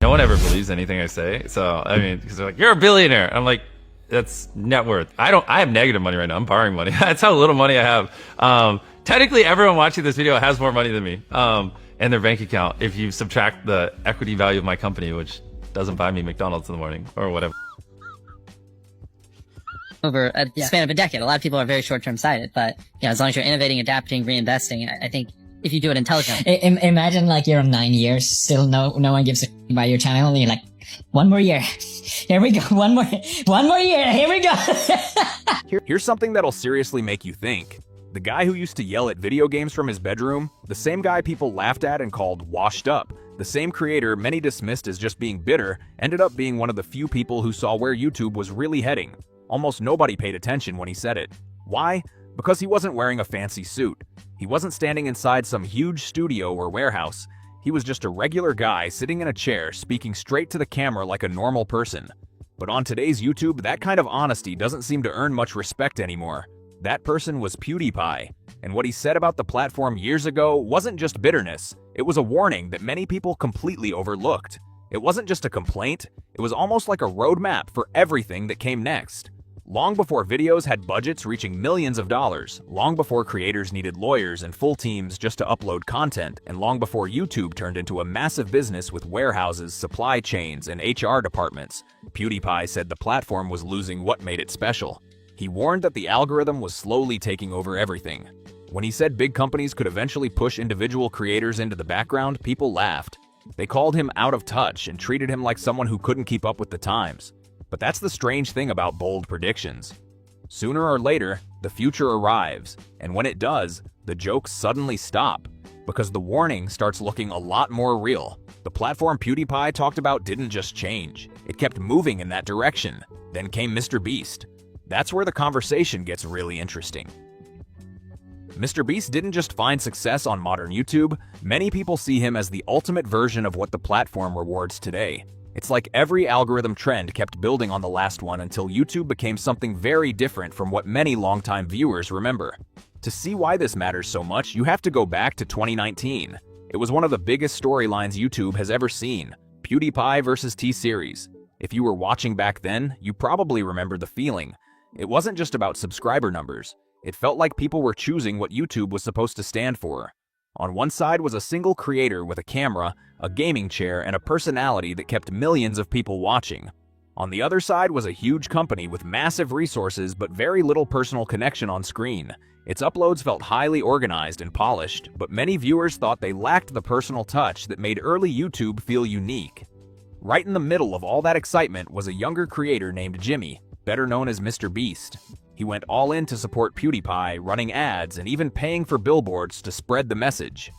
No one ever believes anything I say. So, I mean, because they're like, you're a billionaire. I'm like, that's net worth. I have negative money right now. I'm borrowing money. That's how little money I have. Technically, everyone watching this video has more money than me in their bank account if you subtract the equity value of my company, which doesn't buy me McDonald's in the morning or whatever. Over a span of a decade, a lot of people are very short-term sighted, but as long as you're innovating, adapting, reinvesting, I think if you do it intelligently. Imagine like you're on 9 years, still no one gives a about your channel, and you're like, one more year, here we go, one more year, here we go. Here's something that'll seriously make you think. The guy who used to yell at video games from his bedroom, the same guy people laughed at and called washed up, the same creator many dismissed as just being bitter, ended up being one of the few people who saw where YouTube was really heading. Almost nobody paid attention when he said it. Why? Because he wasn't wearing a fancy suit. He wasn't standing inside some huge studio or warehouse. He was just a regular guy sitting in a chair speaking straight to the camera like a normal person. But on today's YouTube, that kind of honesty doesn't seem to earn much respect anymore. That person was PewDiePie, and what he said about the platform years ago wasn't just bitterness, it was a warning that many people completely overlooked. It wasn't just a complaint, it was almost like a roadmap for everything that came next. Long before videos had budgets reaching millions of dollars, long before creators needed lawyers and full teams just to upload content, and long before YouTube turned into a massive business with warehouses, supply chains, and HR departments, PewDiePie said the platform was losing what made it special. He warned that the algorithm was slowly taking over everything. When he said big companies could eventually push individual creators into the background, people laughed. They called him out of touch and treated him like someone who couldn't keep up with the times. But that's the strange thing about bold predictions. Sooner or later, the future arrives, and when it does, the jokes suddenly stop, because the warning starts looking a lot more real. The platform PewDiePie talked about didn't just change, it kept moving in that direction. Then came MrBeast. That's where the conversation gets really interesting. MrBeast didn't just find success on modern YouTube, many people see him as the ultimate version of what the platform rewards today. It's like every algorithm trend kept building on the last one until YouTube became something very different from what many longtime viewers remember. To see why this matters so much, you have to go back to 2019. It was one of the biggest storylines YouTube has ever seen, PewDiePie versus T-Series. If you were watching back then, you probably remember the feeling. It wasn't just about subscriber numbers. It felt like people were choosing what YouTube was supposed to stand for. On one side was a single creator with a camera, a gaming chair, and a personality that kept millions of people watching. On the other side was a huge company with massive resources but very little personal connection on screen. Its uploads felt highly organized and polished, but many viewers thought they lacked the personal touch that made early YouTube feel unique. Right in the middle of all that excitement was a younger creator named Jimmy, better known as MrBeast. He went all in to support PewDiePie, running ads and even paying for billboards to spread the message.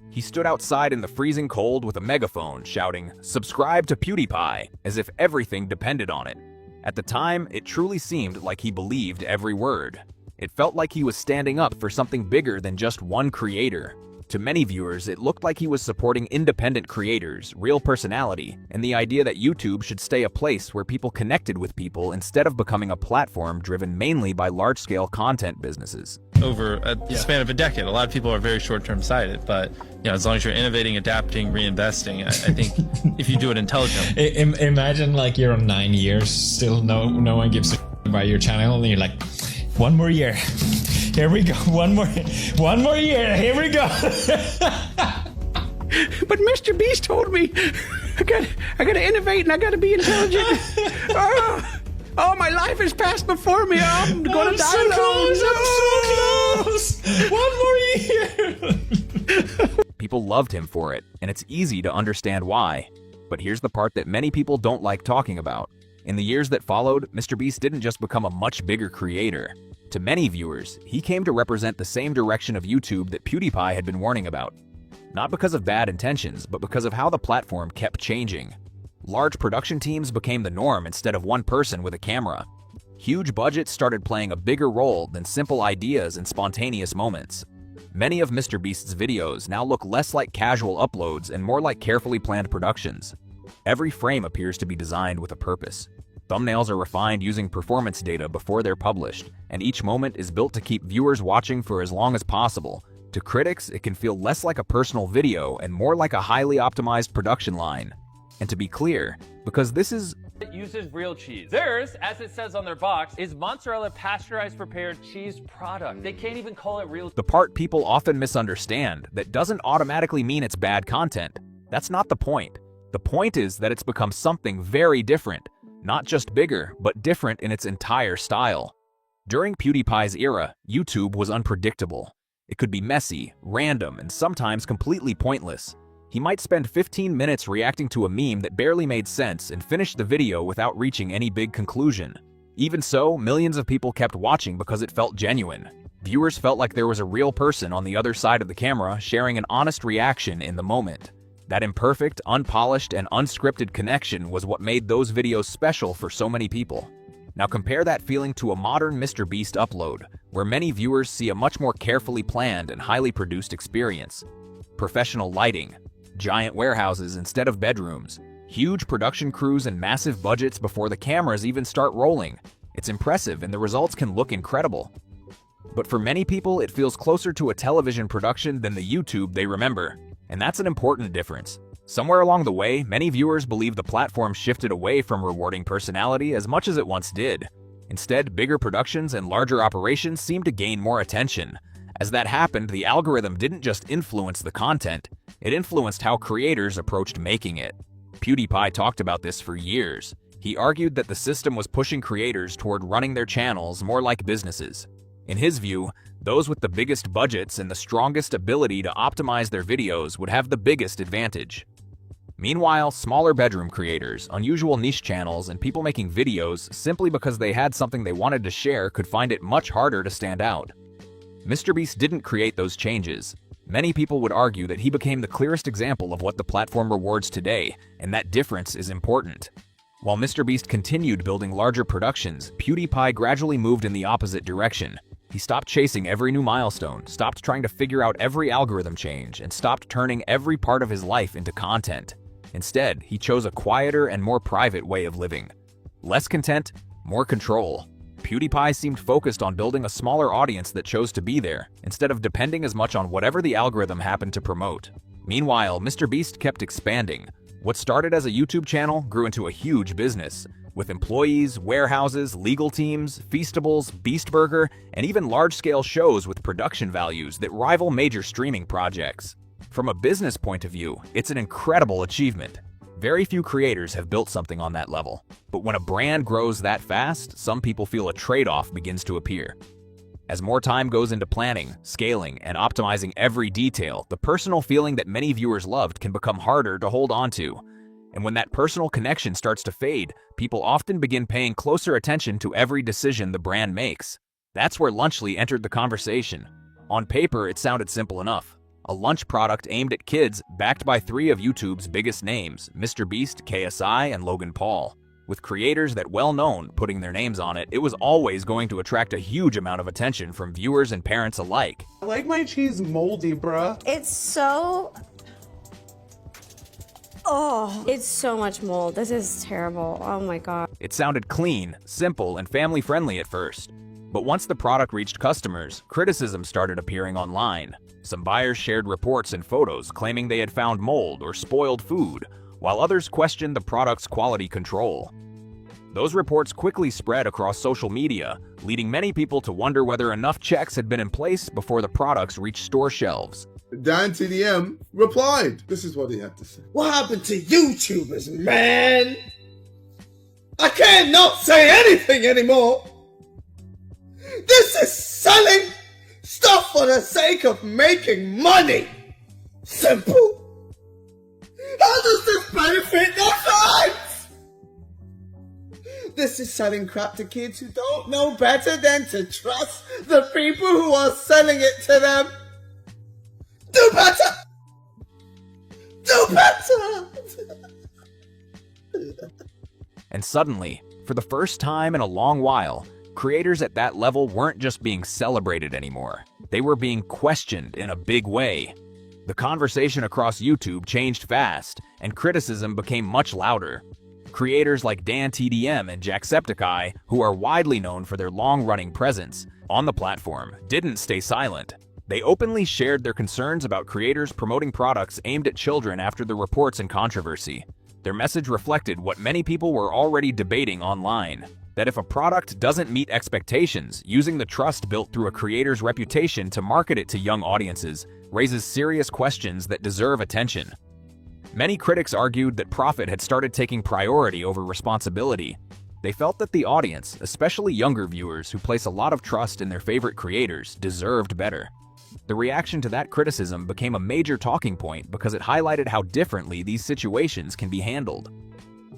He stood outside in the freezing cold with a megaphone shouting, "Subscribe to PewDiePie," as if everything depended on it. At the time, it truly seemed like he believed every word. It felt like he was standing up for something bigger than just one creator. To many viewers, it looked like he was supporting independent creators, real personality, and the idea that YouTube should stay a place where people connected with people instead of becoming a platform driven mainly by large-scale content businesses. Over a span of a decade, a lot of people are very short-term sighted, but as long as you're innovating, adapting, reinvesting, I think if you do it intelligently. Imagine like you're on 9 years, still no one gives a about your channel, and you're like, one more year. Here we go. One more year. Here we go. But MrBeast told me I gotta innovate and I gotta be intelligent. Oh, my life is passed before me. I'm gonna die so alone. close. I'm so close. One more year. People loved him for it, and it's easy to understand why. But here's the part that many people don't like talking about. In the years that followed, MrBeast didn't just become a much bigger creator. To many viewers, he came to represent the same direction of YouTube that PewDiePie had been warning about. Not because of bad intentions, but because of how the platform kept changing. Large production teams became the norm instead of one person with a camera. Huge budgets started playing a bigger role than simple ideas and spontaneous moments. Many of MrBeast's videos now look less like casual uploads and more like carefully planned productions. Every frame appears to be designed with a purpose. Thumbnails are refined using performance data before they're published, and each moment is built to keep viewers watching for as long as possible. To critics, it can feel less like a personal video and more like a highly optimized production line. And to be clear, because this is It uses real cheese. Theirs, as it says on their box, is mozzarella pasteurized prepared cheese product. They can't even call it real. the part people often misunderstand that doesn't automatically mean it's bad content. That's not the point. The point is that it's become something very different, not just bigger, but different in its entire style. During PewDiePie's era, YouTube was unpredictable. It could be messy, random, and sometimes completely pointless. He might spend 15 minutes reacting to a meme that barely made sense and finish the video without reaching any big conclusion. Even so, millions of people kept watching because it felt genuine. Viewers felt like there was a real person on the other side of the camera sharing an honest reaction in the moment. That imperfect, unpolished, and unscripted connection was what made those videos special for so many people. Now compare that feeling to a modern MrBeast upload, where many viewers see a much more carefully planned and highly produced experience. Professional lighting, giant warehouses instead of bedrooms, huge production crews and massive budgets before the cameras even start rolling. It's impressive and the results can look incredible. But for many people, it feels closer to a television production than the YouTube they remember. And that's an important difference. Somewhere along the way, many viewers believe the platform shifted away from rewarding personality as much as it once did. Instead, bigger productions and larger operations seem to gain more attention. As that happened, the algorithm didn't just influence the content, it influenced how creators approached making it. PewDiePie talked about this for years. He argued that the system was pushing creators toward running their channels more like businesses. In his view, those with the biggest budgets and the strongest ability to optimize their videos would have the biggest advantage. Meanwhile, smaller bedroom creators, unusual niche channels, and people making videos simply because they had something they wanted to share could find it much harder to stand out. MrBeast didn't create those changes. Many people would argue that he became the clearest example of what the platform rewards today, and that difference is important. While MrBeast continued building larger productions, PewDiePie gradually moved in the opposite direction. He stopped chasing every new milestone, stopped trying to figure out every algorithm change, and stopped turning every part of his life into content. Instead, he chose a quieter and more private way of living. Less content, more control. PewDiePie seemed focused on building a smaller audience that chose to be there, instead of depending as much on whatever the algorithm happened to promote. Meanwhile, MrBeast kept expanding. What started as a YouTube channel grew into a huge business, with employees, warehouses, legal teams, feastables, Beast Burger, and even large-scale shows with production values that rival major streaming projects. From a business point of view, it's an incredible achievement. Very few creators have built something on that level. But when a brand grows that fast, some people feel a trade-off begins to appear. As more time goes into planning, scaling, and optimizing every detail, the personal feeling that many viewers loved can become harder to hold on to. And when that personal connection starts to fade, people often begin paying closer attention to every decision the brand makes. That's where Lunchly entered the conversation. On paper, it sounded simple enough. A lunch product aimed at kids, backed by 3 of YouTube's biggest names, MrBeast, KSI, and Logan Paul. With creators that well-known putting their names on it, it was always going to attract a huge amount of attention from viewers and parents alike. I like my cheese moldy, bruh. It's so... Oh, it's so much mold. This is terrible. Oh my god. It sounded clean, simple, and family-friendly at first. But once the product reached customers, criticism started appearing online. Some buyers shared reports and photos claiming they had found mold or spoiled food, while others questioned the product's quality control. Those reports quickly spread across social media, leading many people to wonder whether enough checks had been in place before the products reached store shelves. Dan TDM replied. This is what he had to say. What happened to YouTubers, man? I can't not say anything anymore. This is selling stuff for the sake of making money. Simple. How does this benefit their lives? This is selling crap to kids who don't know better than to trust the people who are selling it to them. Do better! Do better! And suddenly, for the first time in a long while, creators at that level weren't just being celebrated anymore. They were being questioned in a big way. The conversation across YouTube changed fast, and criticism became much louder. Creators like Dan TDM and Jacksepticeye, who are widely known for their long-running presence on the platform, didn't stay silent. They openly shared their concerns about creators promoting products aimed at children after the reports and controversy. Their message reflected what many people were already debating online, that if a product doesn't meet expectations, using the trust built through a creator's reputation to market it to young audiences raises serious questions that deserve attention. Many critics argued that profit had started taking priority over responsibility. They felt that the audience, especially younger viewers who place a lot of trust in their favorite creators, deserved better. The reaction to that criticism became a major talking point because it highlighted how differently these situations can be handled.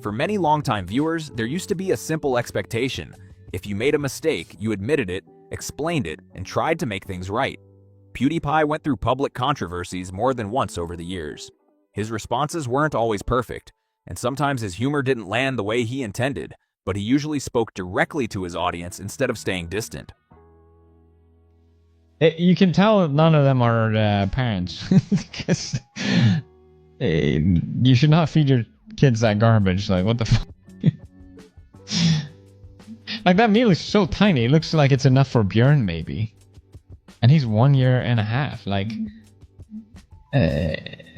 For many longtime viewers, there used to be a simple expectation. If you made a mistake, you admitted it, explained it, and tried to make things right. PewDiePie went through public controversies more than once over the years. His responses weren't always perfect, and sometimes his humor didn't land the way he intended, but he usually spoke directly to his audience instead of staying distant. You can tell none of them are parents. Because you should not feed your kids that garbage. Like, what the fuck? Like, that meal is so tiny. It looks like it's enough for Björn, maybe. And he's 1 year and a half. Like,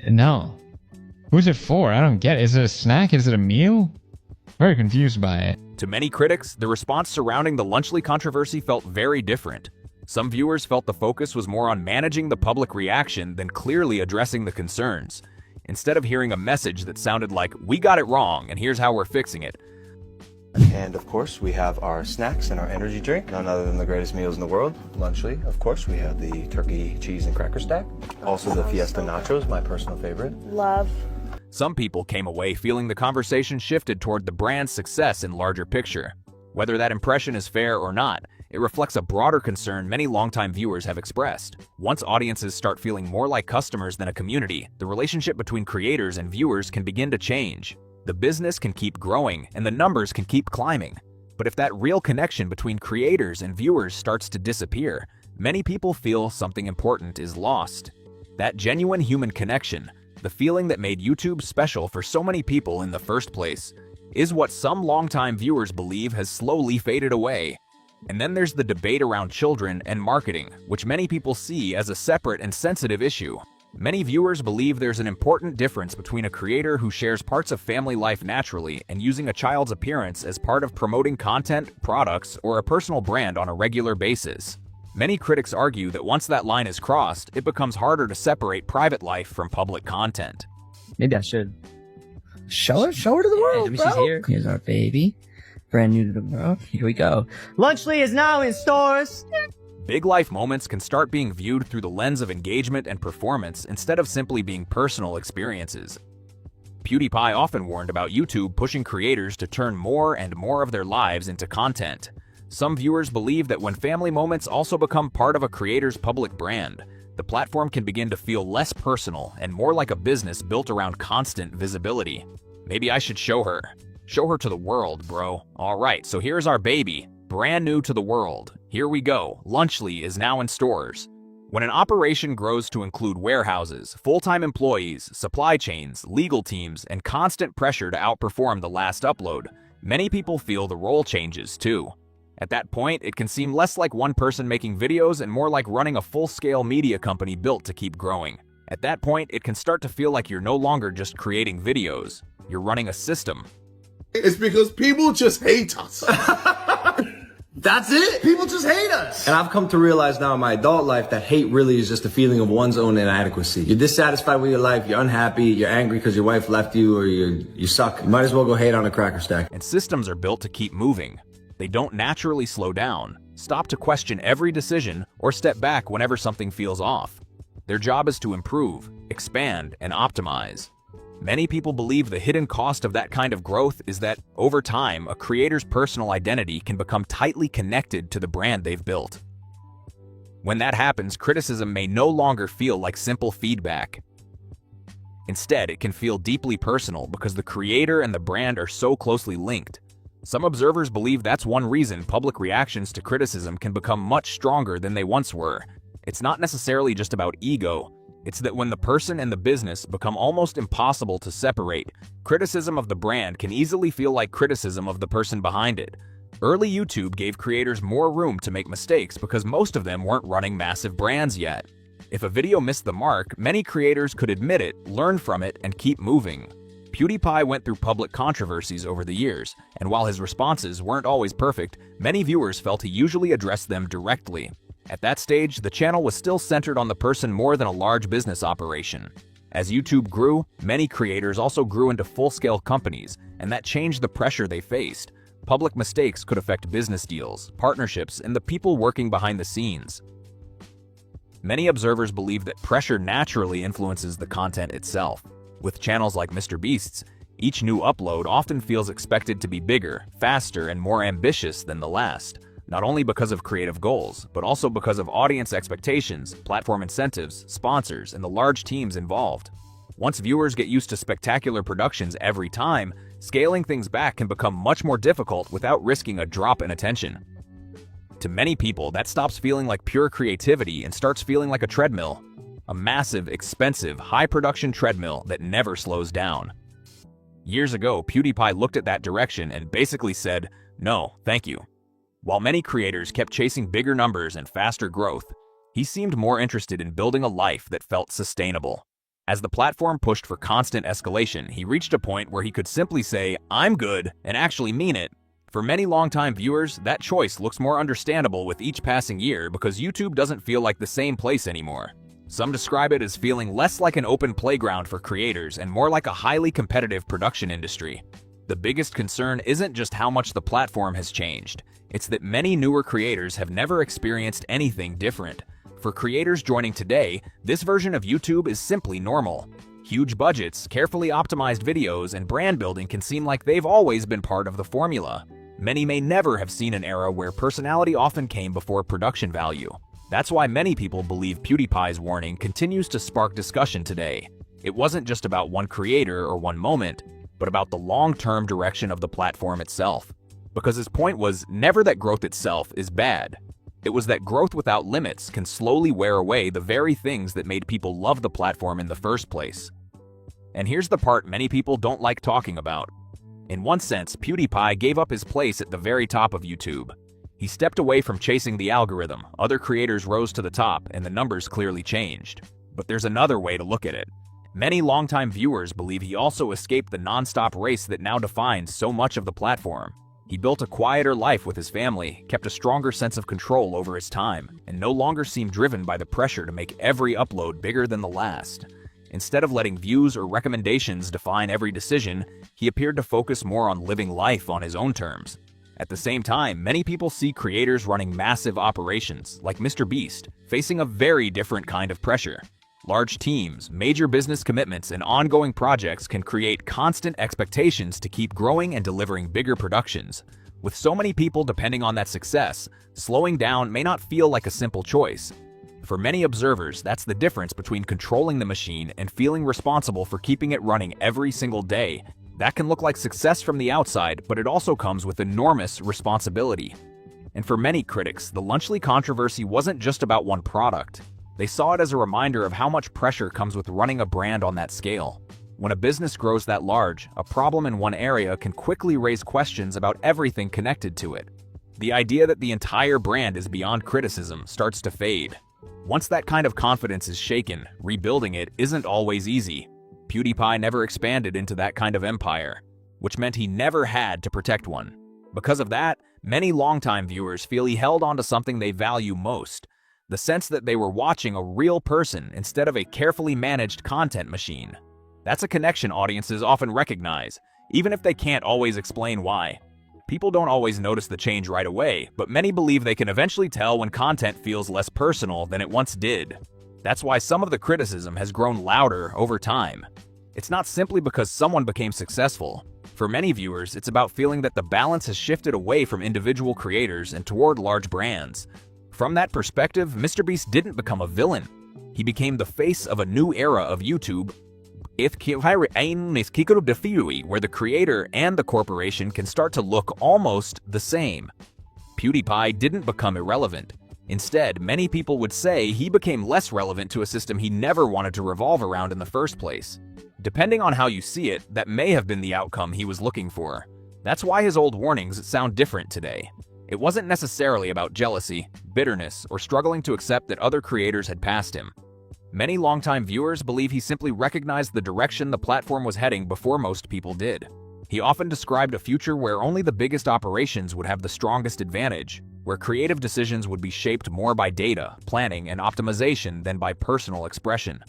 no. Who's it for? I don't get it. Is it a snack? Is it a meal? Very confused by it. To many critics, the response surrounding the Lunchly controversy felt very different. Some viewers felt the focus was more on managing the public reaction than clearly addressing the concerns. Instead of hearing a message that sounded like, "We got it wrong, and here's how we're fixing it." And of course, we have our snacks and our energy drink, none other than the greatest meals in the world. Lunchly, of course, we have the turkey, cheese, and cracker stack. Also the Fiesta Nachos, my personal favorite. Love. Some people came away feeling the conversation shifted toward the brand's success in larger picture. Whether that impression is fair or not, it reflects a broader concern many longtime viewers have expressed. Once audiences start feeling more like customers than a community, the relationship between creators and viewers can begin to change. The business can keep growing, and the numbers can keep climbing. But if that real connection between creators and viewers starts to disappear, many people feel something important is lost. That genuine human connection, the feeling that made YouTube special for so many people in the first place, is what some longtime viewers believe has slowly faded away. And then there's the debate around children and marketing, which many people see as a separate and sensitive issue. Many viewers believe there's an important difference between a creator who shares parts of family life naturally and using a child's appearance as part of promoting content, products, or a personal brand on a regular basis. Many critics argue that once that line is crossed, it becomes harder to separate private life from public content. Maybe I should. Show her to the world, She's here. Here's our baby. Brand new to the world. Here we go. Lunchly is now in stores. Big life moments can start being viewed through the lens of engagement and performance instead of simply being personal experiences. PewDiePie often warned about YouTube pushing creators to turn more and more of their lives into content. Some viewers believe that when family moments also become part of a creator's public brand, the platform can begin to feel less personal and more like a business built around constant visibility. Maybe I should show her. Show her to the world, bro. Alright, so here's our baby. Brand new to the world. Here we go. Lunchly is now in stores. When an operation grows to include warehouses, full-time employees, supply chains, legal teams, and constant pressure to outperform the last upload, many people feel the role changes too. At that point, it can seem less like one person making videos and more like running a full-scale media company built to keep growing. At that point, it can start to feel like you're no longer just creating videos. You're running a system. It's because people just hate us. That's it. People just hate us. And I've come to realize now in my adult life that hate really is just a feeling of one's own inadequacy. You're dissatisfied with your life, you're unhappy, you're angry because your wife left you, or you suck. You might as well go hate on a cracker stack. And systems are built to keep moving. They don't naturally slow down, stop to question every decision, or step back whenever something feels off. Their job is to improve, expand, and optimize. Many people believe the hidden cost of that kind of growth is that, over time, a creator's personal identity can become tightly connected to the brand they've built. When that happens, criticism may no longer feel like simple feedback. Instead, it can feel deeply personal because the creator and the brand are so closely linked. Some observers believe that's one reason public reactions to criticism can become much stronger than they once were. It's not necessarily just about ego. It's that when the person and the business become almost impossible to separate, criticism of the brand can easily feel like criticism of the person behind it. Early YouTube gave creators more room to make mistakes because most of them weren't running massive brands yet. If a video missed the mark, many creators could admit it, learn from it, and keep moving. PewDiePie went through public controversies over the years, and while his responses weren't always perfect, many viewers felt he usually addressed them directly. At that stage, the channel was still centered on the person more than a large business operation. As YouTube grew, many creators also grew into full-scale companies, and that changed the pressure they faced. Public mistakes could affect business deals, partnerships, and the people working behind the scenes. Many observers believe that pressure naturally influences the content itself. With channels like MrBeast's, each new upload often feels expected to be bigger, faster, and more ambitious than the last, not only because of creative goals, but also because of audience expectations, platform incentives, sponsors, and the large teams involved. Once viewers get used to spectacular productions every time, scaling things back can become much more difficult without risking a drop in attention. To many people, that stops feeling like pure creativity and starts feeling like a treadmill. A massive, expensive, high-production treadmill that never slows down. Years ago, PewDiePie looked at that direction and basically said, "No, thank you." While many creators kept chasing bigger numbers and faster growth, he seemed more interested in building a life that felt sustainable. As the platform pushed for constant escalation, he reached a point where he could simply say, "I'm good," and actually mean it. For many longtime viewers, that choice looks more understandable with each passing year because YouTube doesn't feel like the same place anymore. Some describe it as feeling less like an open playground for creators and more like a highly competitive production industry. The biggest concern isn't just how much the platform has changed. It's that many newer creators have never experienced anything different. For creators joining today, this version of YouTube is simply normal. Huge budgets, carefully optimized videos, and brand building can seem like they've always been part of the formula. Many may never have seen an era where personality often came before production value. That's why many people believe PewDiePie's warning continues to spark discussion today. It wasn't just about one creator or one moment, but about the long-term direction of the platform itself. Because his point was never that growth itself is bad. It was that growth without limits can slowly wear away the very things that made people love the platform in the first place. And here's the part many people don't like talking about. In one sense, PewDiePie gave up his place at the very top of YouTube. He stepped away from chasing the algorithm, other creators rose to the top, and the numbers clearly changed. But there's another way to look at it. Many longtime viewers believe he also escaped the non-stop race that now defines so much of the platform. He built a quieter life with his family, kept a stronger sense of control over his time, and no longer seemed driven by the pressure to make every upload bigger than the last. Instead of letting views or recommendations define every decision, he appeared to focus more on living life on his own terms. At the same time, many people see creators running massive operations, like MrBeast, facing a very different kind of pressure. Large teams, major business commitments, and ongoing projects can create constant expectations to keep growing and delivering bigger productions. With so many people depending on that success, slowing down may not feel like a simple choice. For many observers, that's the difference between controlling the machine and feeling responsible for keeping it running every single day. That can look like success from the outside, but it also comes with enormous responsibility. And for many critics, the Lunchly controversy wasn't just about one product. They saw it as a reminder of how much pressure comes with running a brand on that scale. When a business grows that large, a problem in one area can quickly raise questions about everything connected to it. The idea that the entire brand is beyond criticism starts to fade. Once that kind of confidence is shaken, rebuilding it isn't always easy. PewDiePie never expanded into that kind of empire, which meant he never had to protect one. Because of that, many longtime viewers feel he held onto something they value most, the sense that they were watching a real person instead of a carefully managed content machine. That's a connection audiences often recognize, even if they can't always explain why. People don't always notice the change right away, but many believe they can eventually tell when content feels less personal than it once did. That's why some of the criticism has grown louder over time. It's not simply because someone became successful. For many viewers, it's about feeling that the balance has shifted away from individual creators and toward large brands. From that perspective, MrBeast didn't become a villain. He became the face of a new era of YouTube, where the creator and the corporation can start to look almost the same. PewDiePie didn't become irrelevant. Instead, many people would say he became less relevant to a system he never wanted to revolve around in the first place. Depending on how you see it, that may have been the outcome he was looking for. That's why his old warnings sound different today. It wasn't necessarily about jealousy, bitterness, or struggling to accept that other creators had passed him. Many longtime viewers believe he simply recognized the direction the platform was heading before most people did. He often described a future where only the biggest operations would have the strongest advantage, where creative decisions would be shaped more by data, planning, and optimization than by personal expression.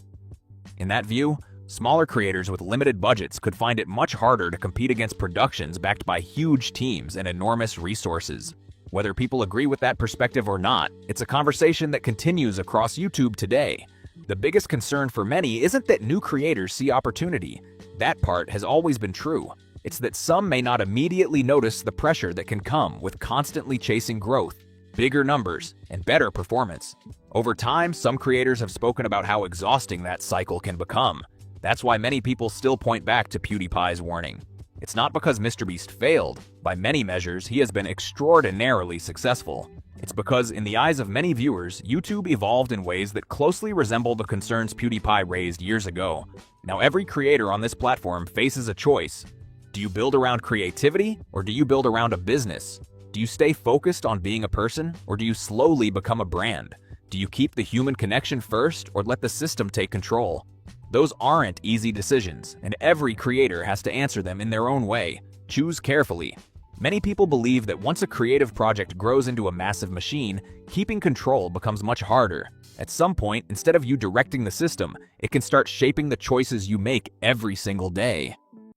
In that view, smaller creators with limited budgets could find it much harder to compete against productions backed by huge teams and enormous resources. Whether people agree with that perspective or not, it's a conversation that continues across YouTube today. The biggest concern for many isn't that new creators see opportunity. That part has always been true. It's that some may not immediately notice the pressure that can come with constantly chasing growth, bigger numbers, and better performance. Over time, some creators have spoken about how exhausting that cycle can become. That's why many people still point back to PewDiePie's warning. It's not because MrBeast failed. By many measures, he has been extraordinarily successful. It's because, in the eyes of many viewers, YouTube evolved in ways that closely resemble the concerns PewDiePie raised years ago. Now, every creator on this platform faces a choice. Do you build around creativity, or do you build around a business? Do you stay focused on being a person, or do you slowly become a brand? Do you keep the human connection first, or let the system take control? Those aren't easy decisions, and every creator has to answer them in their own way. Choose carefully. Many people believe that once a creative project grows into a massive machine, keeping control becomes much harder. At some point, instead of you directing the system, it can start shaping the choices you make every single day.